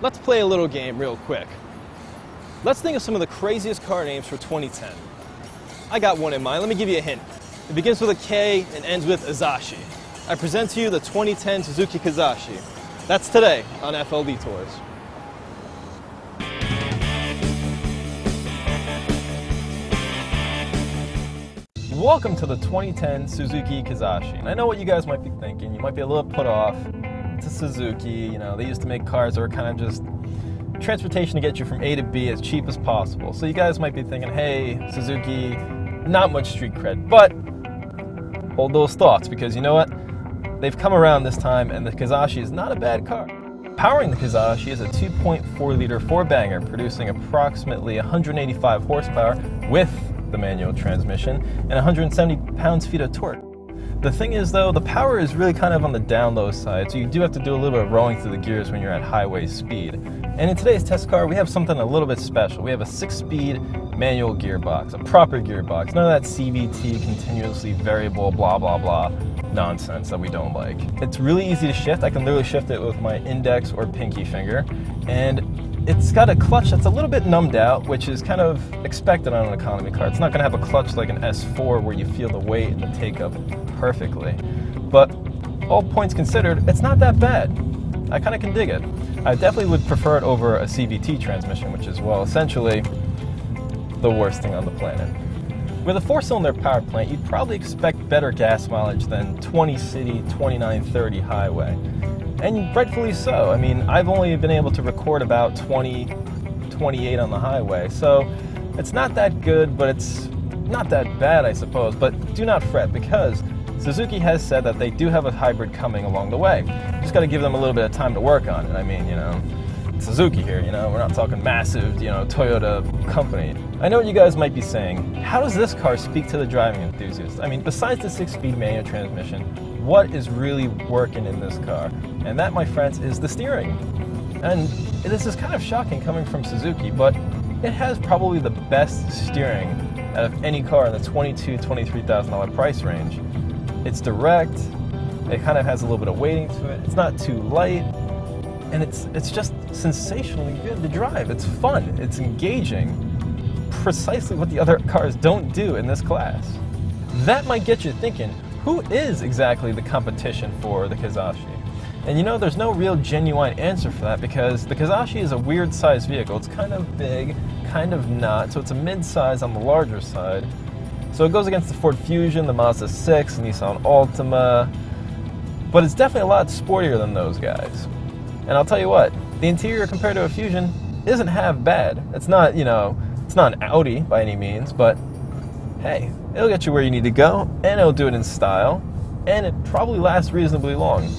Let's play a little game real quick. Let's think of some of the craziest car names for 2010. I got one in mind. Let me give you a hint. It begins with a K and ends with Izashi. I present to you the 2010 Suzuki Kizashi. That's today on FLDetours. Welcome to the 2010 Suzuki Kizashi. And I know what you guys might be thinking. You might be a little put off. It's a Suzuki, you know, they used to make cars that were kind of just transportation to get you from A to B as cheap as possible. So you guys might be thinking, hey, Suzuki, not much street cred. But hold those thoughts, because you know what? They've come around this time, and the Kizashi is not a bad car. Powering the Kizashi is a 2.4-liter four-banger, producing approximately 185 horsepower with the manual transmission and 170 pounds-feet of torque. The thing is, though, the power is really kind of on the down-low side, so you do have to do a little bit of rowing through the gears when you're at highway speed. And in today's test car, we have something a little bit special. We have a 6-speed manual gearbox, a proper gearbox. None of that CVT, continuously variable, blah, blah, blah nonsense that we don't like. It's really easy to shift. I can literally shift it with my index or pinky finger. And it's got a clutch that's a little bit numbed out, which is kind of expected on an economy car. It's not going to have a clutch like an S4 where you feel the weight and the take-up perfectly. But all points considered, it's not that bad. I kind of can dig it. I definitely would prefer it over a CVT transmission, which is, well, essentially the worst thing on the planet. With a 4-cylinder power plant, you'd probably expect better gas mileage than 20 city, 29, 30 highway. And rightfully so. I mean, I've only been able to record about 20, 28 on the highway, so it's not that good, but it's not that bad, I suppose. But do not fret, because Suzuki has said that they do have a hybrid coming along the way. Just got to give them a little bit of time to work on it. I mean, you know, it's Suzuki here, you know, we're not talking massive, you know, Toyota company. I know what you guys might be saying. How does this car speak to the driving enthusiast? I mean, besides the 6-speed manual transmission, what is really working in this car? And that, my friends, is the steering. And this is kind of shocking coming from Suzuki, but it has probably the best steering out of any car in the $22,000 to $23,000 price range. It's direct, it kind of has a little bit of weighting to it, it's not too light, and it's just sensationally good to drive. It's fun, it's engaging, precisely what the other cars don't do in this class. That might get you thinking, who is exactly the competition for the Kizashi? And you know, there's no real genuine answer for that, because the Kizashi is a weird sized vehicle. It's kind of big, kind of not, so it's a mid-size on the larger side. So it goes against the Ford Fusion, the Mazda 6, the Nissan Altima, but it's definitely a lot sportier than those guys. And I'll tell you what, the interior compared to a Fusion isn't half bad. It's not, you know, it's not an Audi by any means, but hey, it'll get you where you need to go, and it'll do it in style, and it probably lasts reasonably long.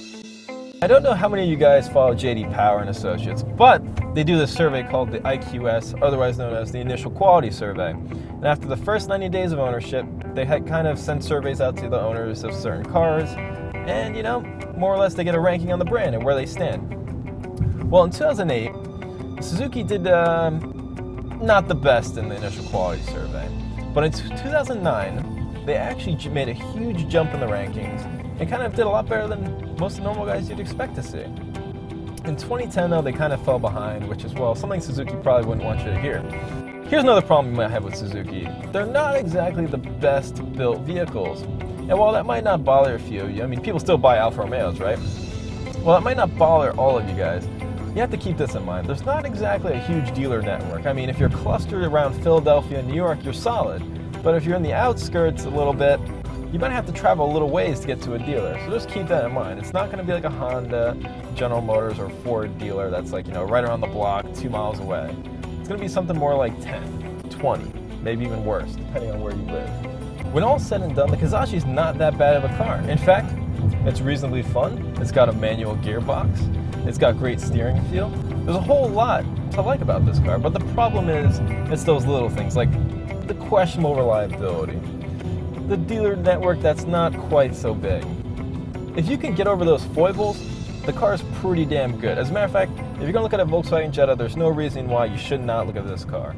I don't know how many of you guys follow J.D. Power and Associates, but they do this survey called the IQS, otherwise known as the Initial Quality Survey. And after the first 90 days of ownership, they had kind of sent surveys out to the owners of certain cars, and you know, more or less they get a ranking on the brand and where they stand. Well, in 2008, Suzuki did not the best in the Initial Quality Survey. But in 2009, they actually made a huge jump in the rankings and kind of did a lot better than most of the normal guys you'd expect to see. In 2010, though, they kind of fell behind, which is, well, something Suzuki probably wouldn't want you to hear. Here's another problem you might have with Suzuki. They're not exactly the best built vehicles. And while that might not bother a few of you, I mean, people still buy Alfa Romeos, right? Well, it might not bother all of you guys. You have to keep this in mind. There's not exactly a huge dealer network. I mean, if you're clustered around Philadelphia and New York, you're solid. But if you're in the outskirts a little bit, you might have to travel a little ways to get to a dealer. So just keep that in mind. It's not going to be like a Honda, General Motors, or Ford dealer that's like, you know, right around the block, 2 miles away. It's going to be something more like 10, 20, maybe even worse, depending on where you live. When all's said and done, the Kizashi is not that bad of a car. In fact, it's reasonably fun. It's got a manual gearbox. It's got great steering feel. There's a whole lot to like about this car, but the problem is, it's those little things, like the questionable reliability, the dealer network that's not quite so big. If you can get over those foibles, the car is pretty damn good. As a matter of fact, if you're going to look at a Volkswagen Jetta, there's no reason why you should not look at this car.